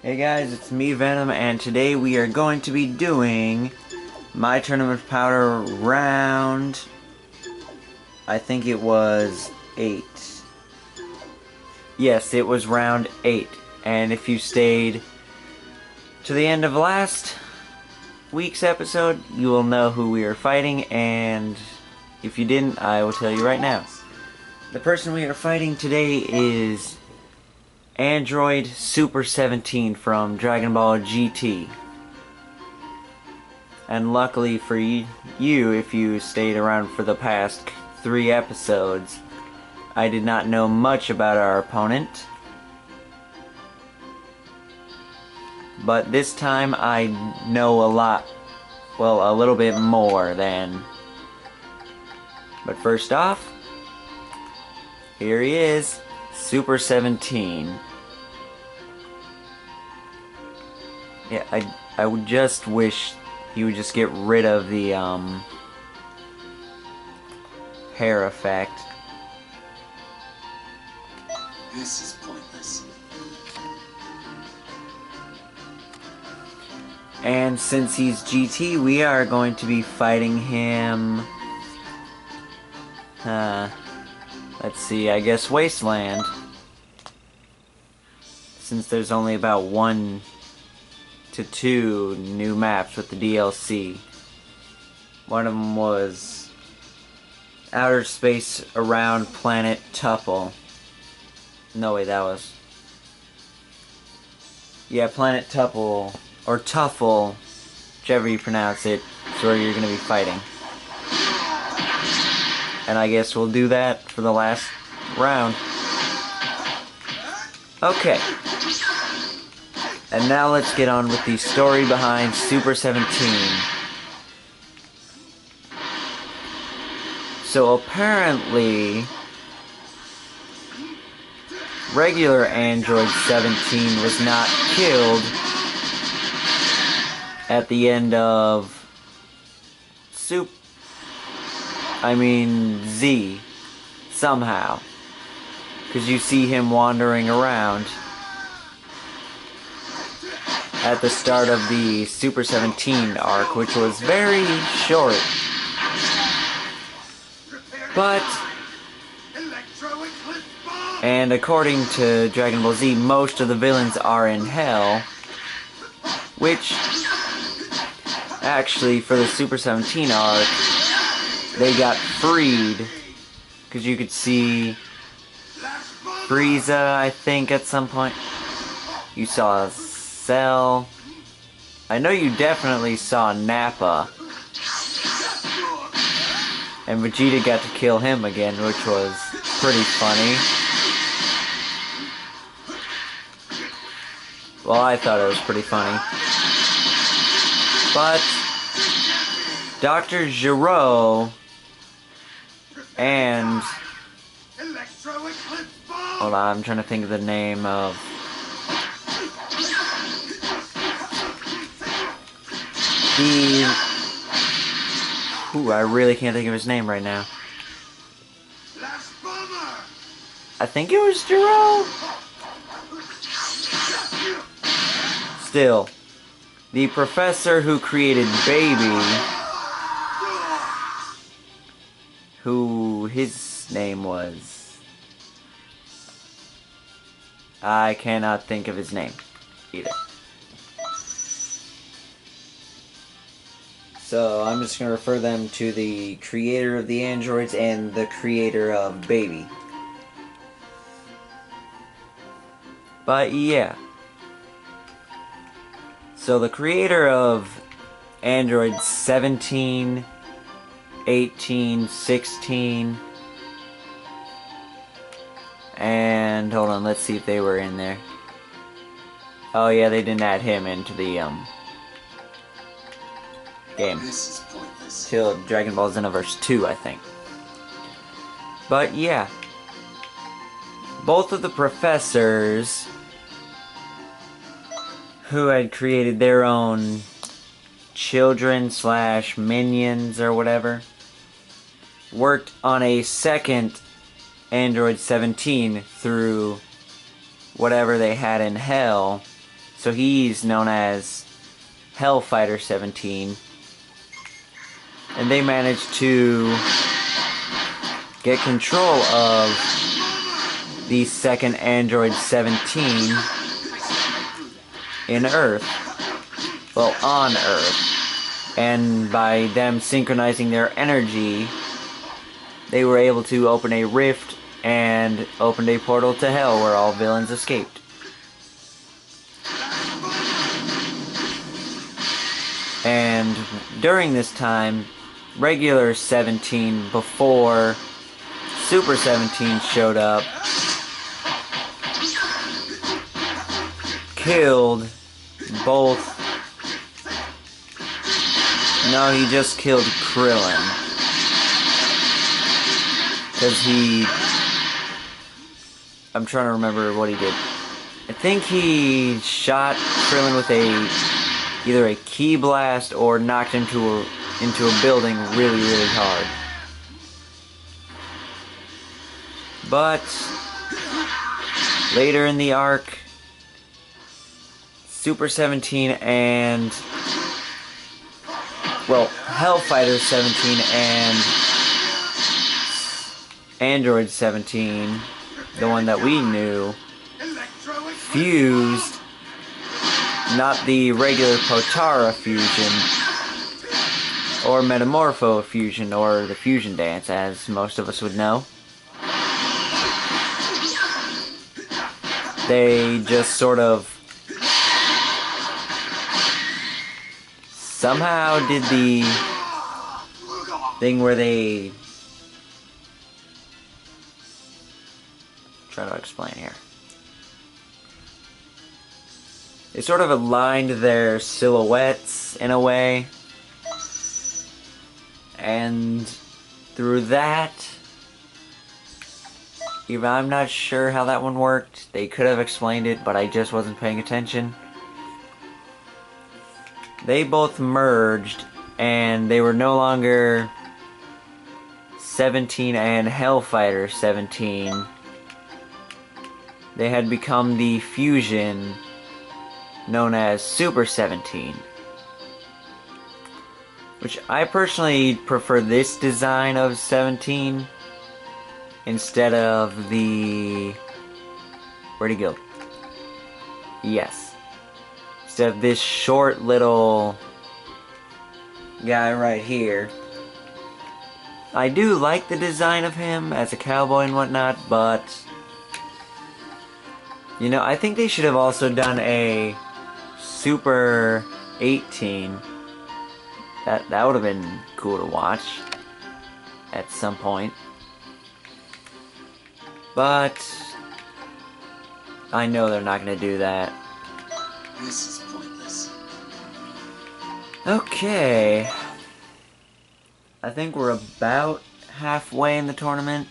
Hey guys, it's me Venom, and today we are going to be doing my Tournament of Powder round, I think it was 8. Yes, it was round 8, and if you stayed to the end of last week's episode, you will know who we are fighting, and if you didn't, I will tell you right now. The person we are fighting today is Android Super 17 from Dragon Ball GT. And luckily for you, if you stayed around for the past 3 episodes, I did not know much about our opponent. But this time I know a lot, well, a little bit more than. But first off, here he is, Super 17. Yeah, I would just wish he would just get rid of the hair effect. This is pointless. And since he's GT, we are going to be fighting him. Let's see, I guess Wasteland. Since there's only about 1 to 2 new maps with the DLC. One of them was outer space around planet Tuffle. No, wait, that was... yeah, planet Tuffle, or Tuffle, whichever you pronounce it, is where you're going to be fighting. And I guess we'll do that for the last round. Okay. And now let's get on with the story behind Super 17. So apparently, regular Android 17 was not killed at the end of Z, somehow. Because you see him wandering around at the start of the Super 17 arc, which was very short. But, and according to Dragon Ball Z, most of the villains are in Hell, which, actually, for the Super 17 arc, they got freed, because you could see Frieza, I think, at some point. You saw Cell. I know you definitely saw Nappa. And Vegeta got to kill him again, which was pretty funny. Well, I thought it was pretty funny. But Dr. Gero and... hold on, I'm trying to think of the name of... ooh, I really can't think of his name right now. I think it was Gero? Still, the professor who created Baby, who his name was... I cannot think of his name either. So I'm just going to refer them to the creator of the androids and the creator of Baby. But yeah. So the creator of Android 17, 18, 16, and hold on, let's see if they were in there. Oh yeah, they didn't add him into the game. This is pointless. Till Dragon Ball Xenoverse 2, I think. But yeah. Both of the professors who had created their own children / minions or whatever worked on a second Android 17 through whatever they had in Hell So he's known as Hellfighter 17. And they managed to get control of the second Android 17 in Earth. Well, on Earth. And by them synchronizing their energy, they were able to open a rift and opened a portal to hell where all villains escaped. And during this time, regular 17 before Super 17 showed up killed both. No, he just killed Krillin. Because I'm trying to remember what he did. I think he shot Krillin with either a ki blast or knocked him into a building really, really hard. But later in the arc, Super 17 and, well, Hellfighter 17 and Android 17, the one that we knew, fused. Not the regular Potara fusion, or Metamorpho fusion, or the fusion dance, as most of us would know. They just sort of somehow did the thing where they... try to explain here. They sort of aligned their silhouettes in a way, and through that, even I'm not sure how that one worked. They could have explained it, but I just wasn't paying attention. They both merged, and they were no longer 17 and Hellfighter 17. They had become the fusion known as Super 17. Which I personally prefer this design of 17 instead of the... where'd he go? Yes. Instead of this short little guy right here. I do like the design of him as a cowboy and whatnot, but you know, I think they should have also done a Super 18. That would have been cool to watch at some point. But I know they're not going to do that. This is pointless. Okay. I think we're about halfway in the tournament.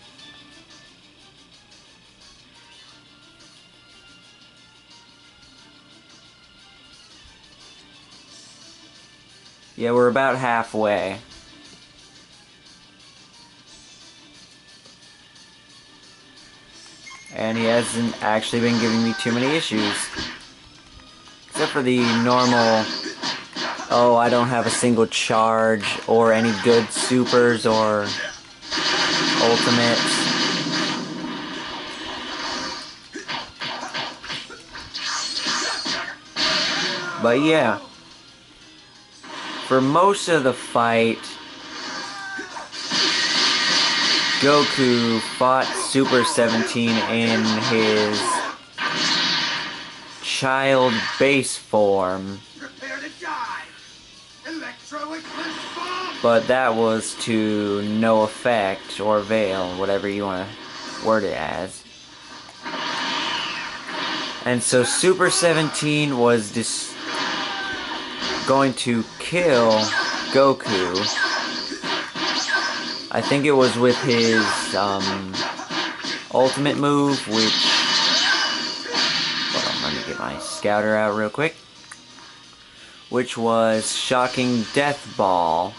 Yeah, we're about halfway. And he hasn't actually been giving me too many issues. Except for the normal, oh, I don't have a single charge, or any good supers or ultimates. But yeah. For most of the fight, Goku fought Super 17 in his child base form, but that was to no effect or avail, whatever you want to word it as. And so Super 17 was going to kill Goku. I think it was with his ultimate move, which... hold on, let me get my scouter out real quick. Which was Shocking Death Ball.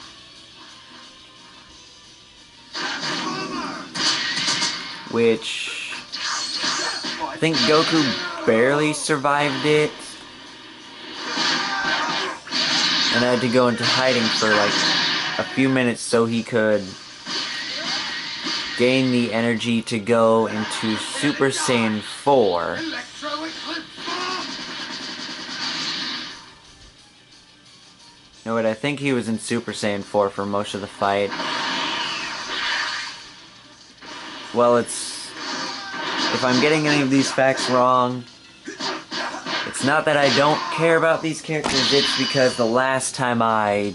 Which... I think Goku barely survived it. and I had to go into hiding for like a few minutes so he could gain the energy to go into Super Saiyan 4. No, wait, I think he was in Super Saiyan 4 for most of the fight. Well, if I'm getting any of these facts wrong, it's not that I don't care about these characters, it's because the last time I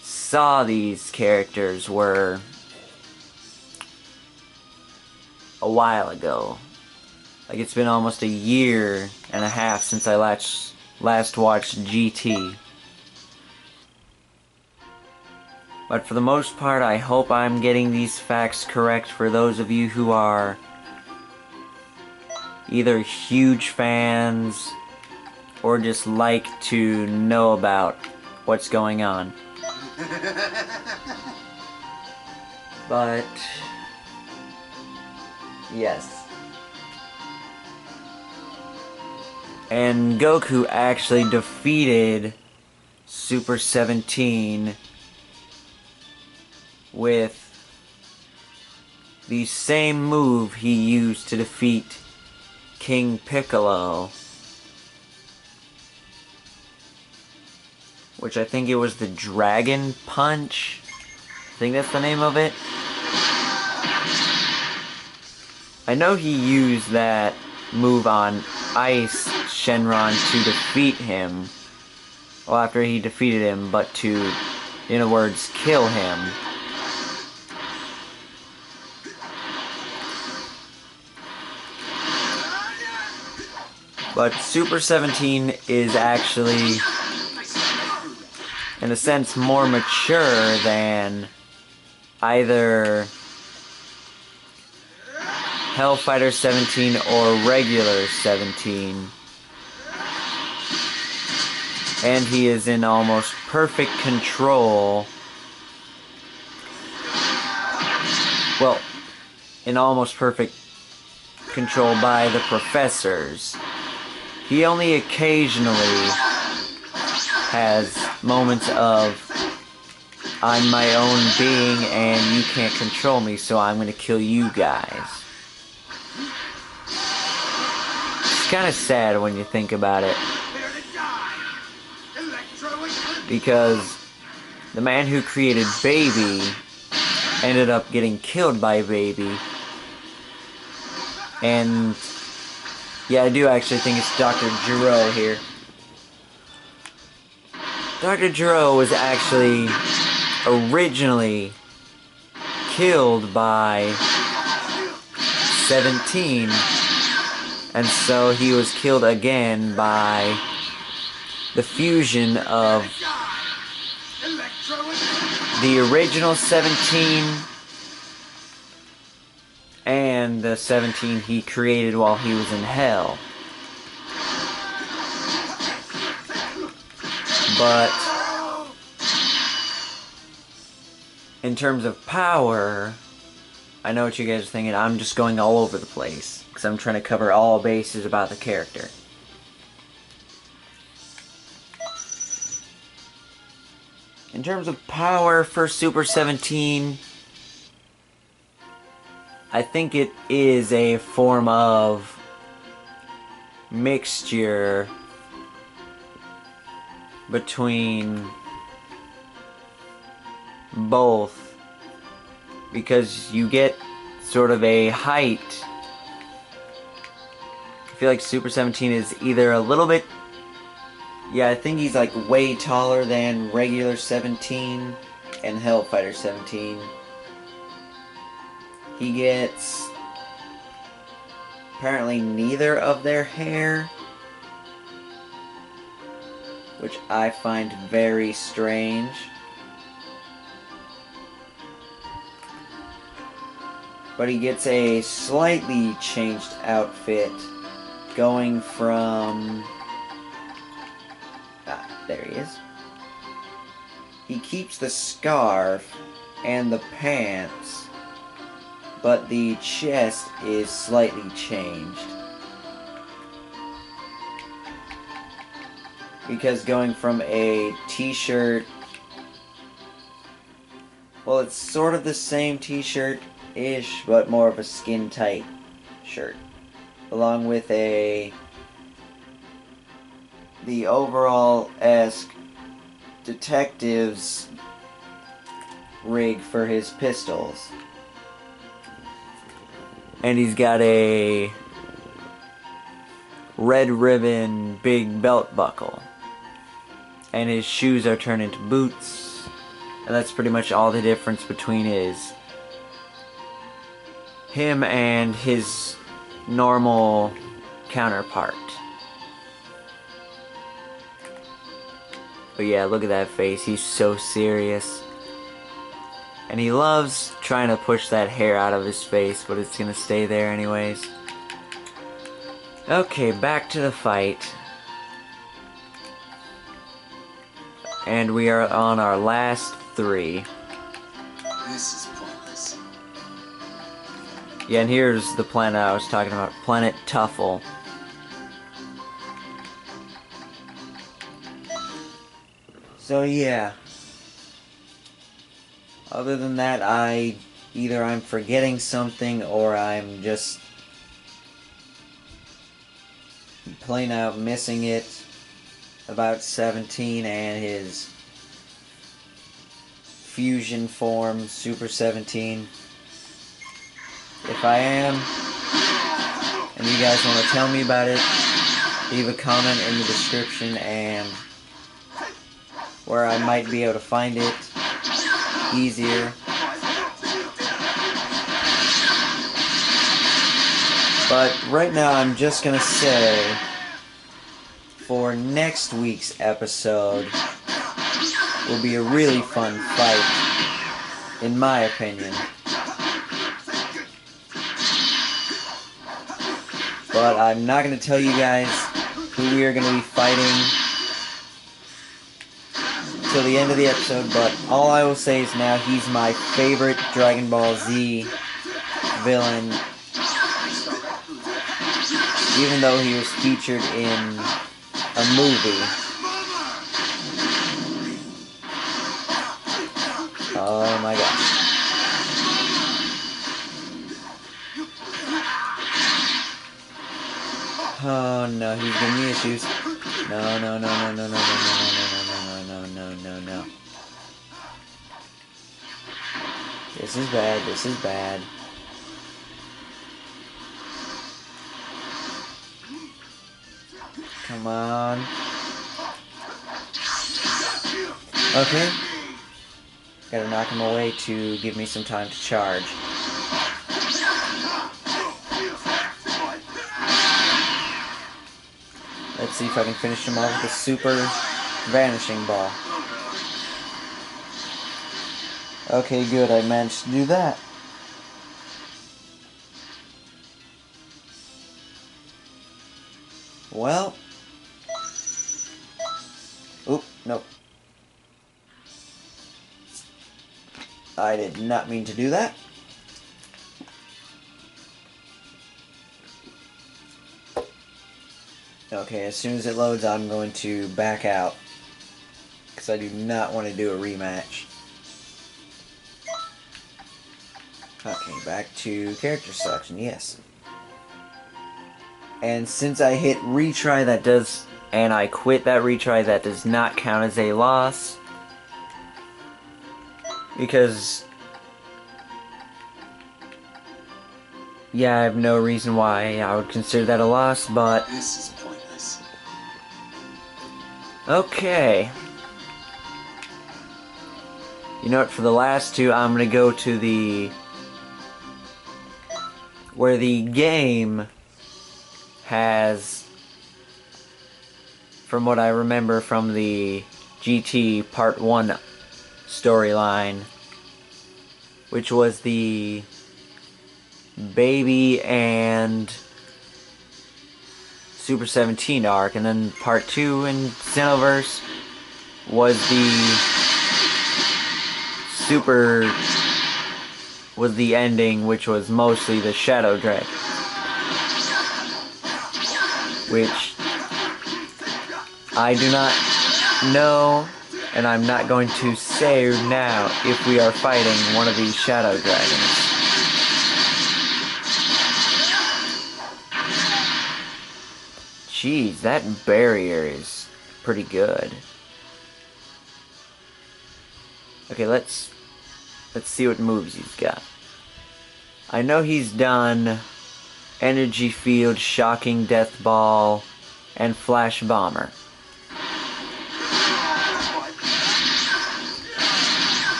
saw these characters were a while ago. Like, it's been almost a year and a half since I last watched GT. But for the most part, I hope I'm getting these facts correct for those of you who are either huge fans or just like to know about what's going on. But yes. And Goku actually defeated Super 17 with the same move he used to defeat King Piccolo, which I think it was the Dragon Punch. I think that's the name of it. I know he used that move on Ice Shenron to defeat him. Well, after he defeated him, but to, in other words, kill him. But Super 17 is actually, in a sense, more mature than either Hellfighter 17 or regular 17. And he is in almost perfect control. Well, in almost perfect control by the professors. He only occasionally has moments of, I'm my own being and you can't control me, so I'm gonna kill you guys. It's kind of sad when you think about it. Because the man who created Baby ended up getting killed by Baby. And yeah, I do actually think it's Dr. Gero here. Dr. Gero was actually originally killed by 17, and so he was killed again by the fusion of the original 17 and the 17 he created while he was in hell. But in terms of power, I know what you guys are thinking. I'm just going all over the place because I'm trying to cover all bases about the character. In terms of power for Super 17, I think it is a form of mixture between both, because you get sort of a height. I feel like Super 17 is either a little bit, yeah, I think he's like way taller than regular 17 and Hellfighter 17. He gets apparently neither of their hair, which I find very strange. But he gets a slightly changed outfit, going from... there he is. He keeps the scarf and the pants, but the chest is slightly changed. Because going from a t-shirt, well, it's sort of the same t-shirt-ish, but more of a skin-tight shirt, along with the overall-esque detective's rig for his pistols. And he's got a red ribbon big belt buckle. And his shoes are turned into boots. And that's pretty much all the difference between him and his normal counterpart. But yeah, look at that face. He's so serious. And he loves trying to push that hair out of his face, but it's gonna stay there anyways. Okay, back to the fight. And we are on our last 3. This is pointless. Yeah, and here's the planet I was talking about. Planet Tuffle. So yeah. Other than that, either I'm forgetting something or I'm just plain out missing it about 17 and his fusion form, Super 17. If I am, and you guys want to tell me about it, leave a comment in the description and where I might be able to find it easier. But right now I'm just gonna say, for next week's episode will be a really fun fight, in my opinion. But I'm not gonna tell you guys who we are gonna be fighting till the end of the episode, but all I will say is now he's my favorite Dragon Ball Z villain, even though he was featured in a movie. Oh my gosh. Oh no, he's giving me issues. No, no, no, no, no, no, no, no, no, no, no, no, no, no. This is bad, this is bad. Come on. Okay. Gotta knock him away to give me some time to charge. Let's see if I can finish him off with a super vanishing ball. Okay, good. I managed to do that. Well. Oop, nope. I did not mean to do that. Okay, as soon as it loads, I'm going to back out, because I do not want to do a rematch. Okay, back to character selection, yes. And since I hit retry, and I quit that retry, that does not count as a loss. Because, yeah, I have no reason why I would consider that a loss, but This is pointless. okay. You know what, for the last 2, I'm gonna go to where the game has, from what I remember from the GT Part 1 storyline, which was the Baby and Super 17 arc, and then Part 2 in Xenoverse was the ending, which was mostly the Shadow Dragon, which I do not know, and I'm not going to say now if we are fighting one of these shadow dragons. Jeez, that barrier is pretty good. Okay, let's see what moves he's got. I know he's done Energy Field, Shocking Death Ball, and Flash Bomber.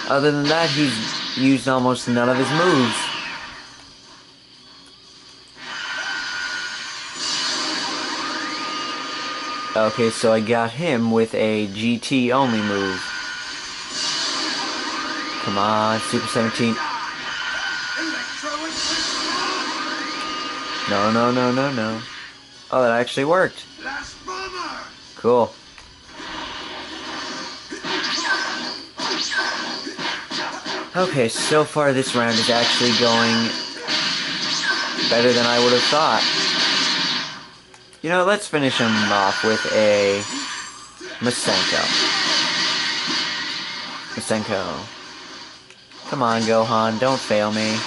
Other than that, he's used almost none of his moves. Okay, so I got him with a GT only move. Come on, Super 17. No, no, no, no, no. Oh, that actually worked. Cool. Okay, so far this round is actually going better than I would have thought. You know, let's finish him off with a Masenko. Masenko. Come on, Gohan, don't fail me.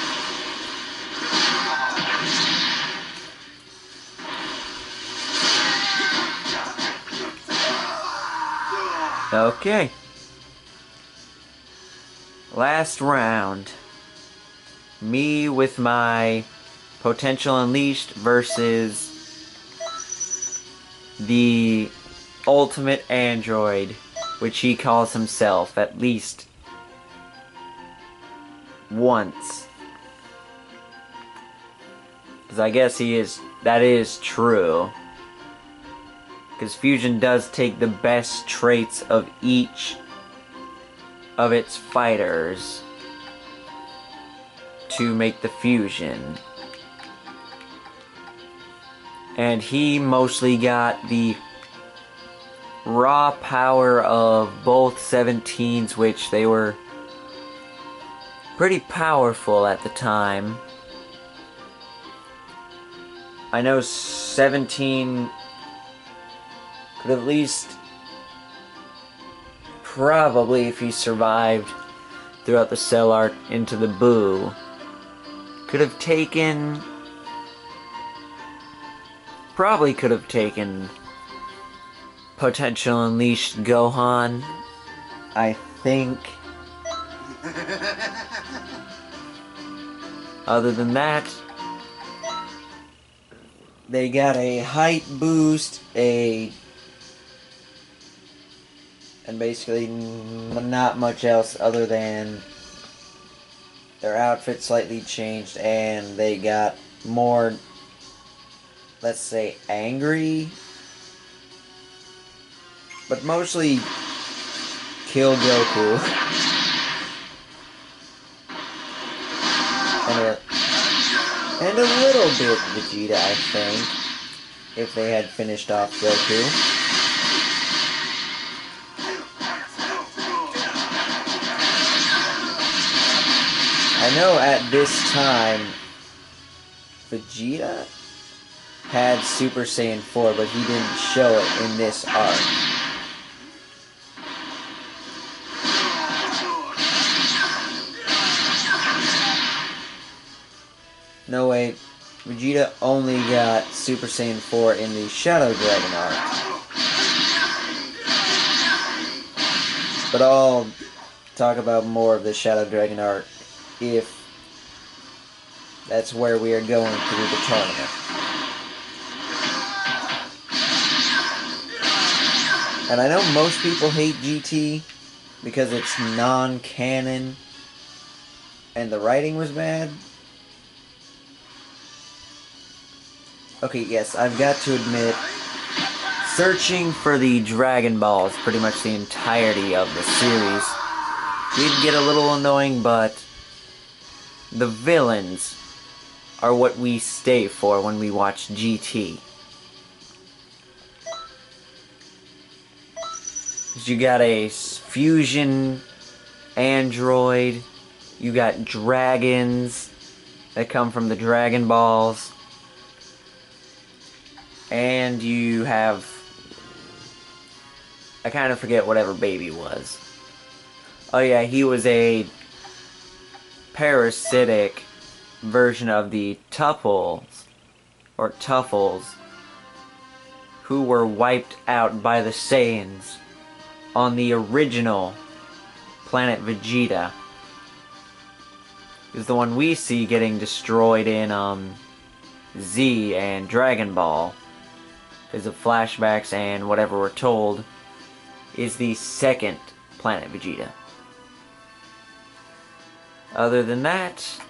Okay. Last round. Me with my Potential Unleashed versus the ultimate android, which he calls himself at least once. Because I guess that is true. Because Fusion does take the best traits of each of its fighters to make the fusion. And he mostly got the raw power of both 17s, which they were pretty powerful at the time. I know 17 could at least, probably if he survived throughout the Cell arc into the Buu, could have taken, probably could have taken Potential Unleashed Gohan, I think. Other than that, they got a height boost, and basically not much else other than their outfit slightly changed, and they got more, let's say, angry, but mostly kill Goku. And a little bit Vegeta, I think, if they had finished off Goku. I know at this time, Vegeta had Super Saiyan 4, but he didn't show it in this arc. No, wait. Vegeta only got Super Saiyan 4 in the Shadow Dragon arc. But I'll talk about more of the Shadow Dragon arc if that's where we are going through the tournament. And I know most people hate GT because it's non-canon and the writing was bad. Okay, yes, I've got to admit, searching for the Dragon Balls pretty much the entirety of the series did get a little annoying, but the villains are what we stay for when we watch GT. You got a fusion android, you got dragons that come from the Dragon Balls, and you have I kind of forget whatever baby was. Oh yeah, he was a parasitic version of the Tuffles, or Tuffles, who were wiped out by the Saiyans on the original planet Vegeta. Is the one we see getting destroyed in Z and Dragon Ball, because of flashbacks and whatever we're told, is the second planet Vegeta. Other than that,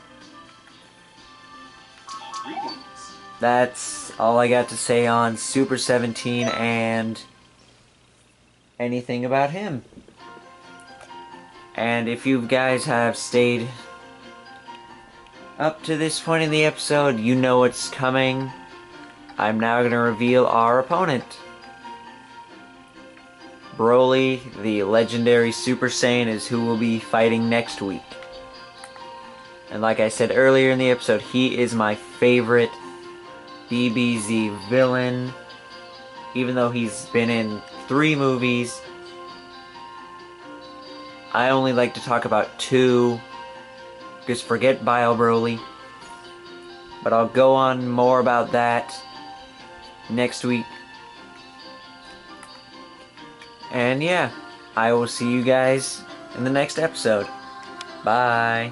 that's all I got to say on Super 17 and anything about him. And if you guys have stayed up to this point in the episode, you know what's coming. I'm now going to reveal our opponent. Broly, the legendary Super Saiyan, is who we'll be fighting next week. And like I said earlier in the episode, he is my favorite DBZ villain. Even though he's been in 3 movies, I only like to talk about 2. Just forget Bio Broly. But I'll go on more about that next week. And yeah, I will see you guys in the next episode. Bye.